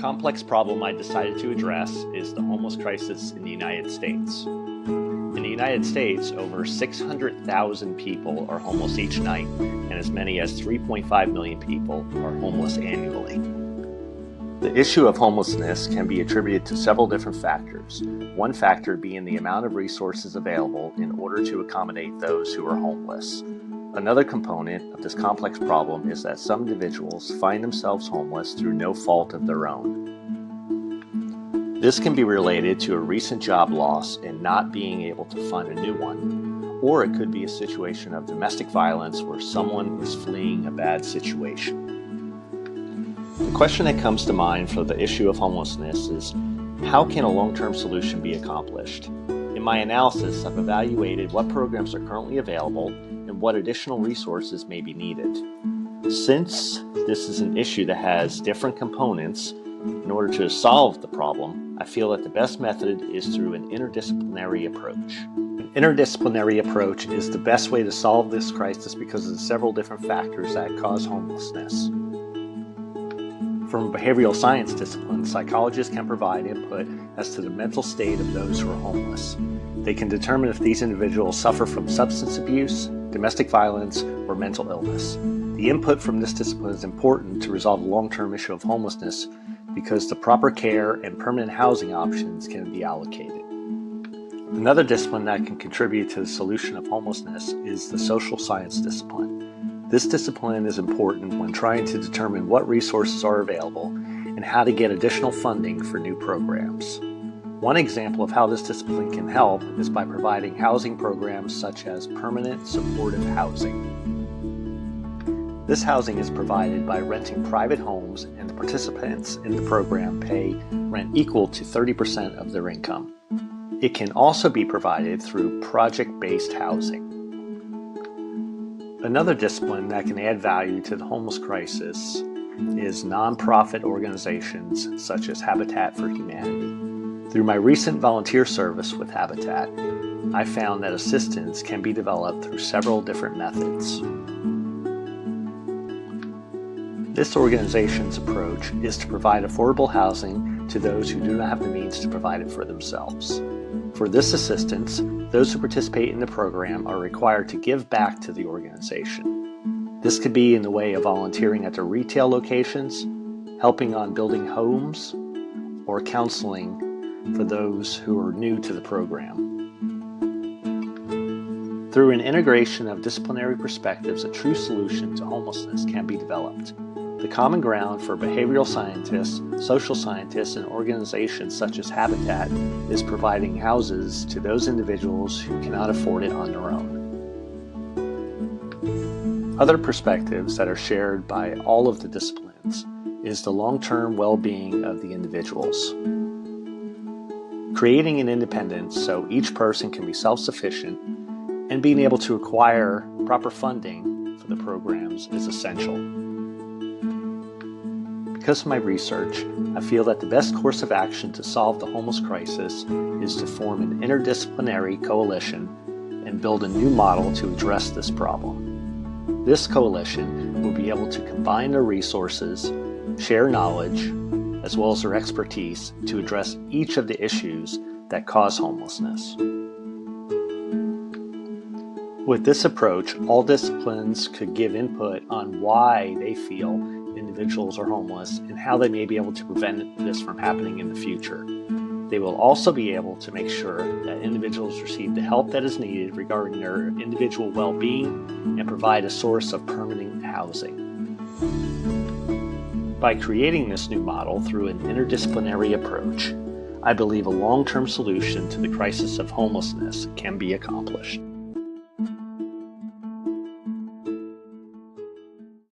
complex problem I decided to address is the homeless crisis in the United States. In the United States, over 600,000 people are homeless each night, and as many as 3.5 million people are homeless annually. The issue of homelessness can be attributed to several different factors, one factor being the amount of resources available in order to accommodate those who are homeless. Another component of this complex problem is that some individuals find themselves homeless through no fault of their own. This can be related to a recent job loss and not being able to find a new one, or it could be a situation of domestic violence where someone is fleeing a bad situation. The question that comes to mind for the issue of homelessness is, how can a long-term solution be accomplished? In my analysis, I've evaluated what programs are currently available and what additional resources may be needed. Since this is an issue that has different components, in order to solve the problem, I feel that the best method is through an interdisciplinary approach. An interdisciplinary approach is the best way to solve this crisis because of the several different factors that cause homelessness. From behavioral science disciplines, psychologists can provide input as to the mental state of those who are homeless. They can determine if these individuals suffer from substance abuse, domestic violence, or mental illness. The input from this discipline is important to resolve the long-term issue of homelessness because the proper care and permanent housing options can be allocated. Another discipline that can contribute to the solution of homelessness is the social science discipline. This discipline is important when trying to determine what resources are available and how to get additional funding for new programs. One example of how this discipline can help is by providing housing programs such as permanent supportive housing. This housing is provided by renting private homes, and the participants in the program pay rent equal to 30% of their income. It can also be provided through project-based housing. Another discipline that can add value to the homeless crisis is nonprofit organizations such as Habitat for Humanity. Through my recent volunteer service with Habitat, I found that assistance can be developed through several different methods. This organization's approach is to provide affordable housing to those who do not have the means to provide it for themselves. For this assistance, those who participate in the program are required to give back to the organization. This could be in the way of volunteering at their retail locations, helping on building homes, or counseling for those who are new to the program. Through an integration of disciplinary perspectives, a true solution to homelessness can be developed. The common ground for behavioral scientists, social scientists, and organizations such as Habitat is providing houses to those individuals who cannot afford it on their own. Other perspectives that are shared by all of the disciplines is the long-term well-being of the individuals. Creating an independence so each person can be self-sufficient and being able to acquire proper funding for the programs is essential. Because of my research, I feel that the best course of action to solve the homeless crisis is to form an interdisciplinary coalition and build a new model to address this problem. This coalition will be able to combine their resources, share knowledge, as well as their expertise to address each of the issues that cause homelessness. With this approach, all disciplines could give input on why they feel individuals are homeless and how they may be able to prevent this from happening in the future. They will also be able to make sure that individuals receive the help that is needed regarding their individual well-being and provide a source of permanent housing. By creating this new model through an interdisciplinary approach, I believe a long-term solution to the crisis of homelessness can be accomplished.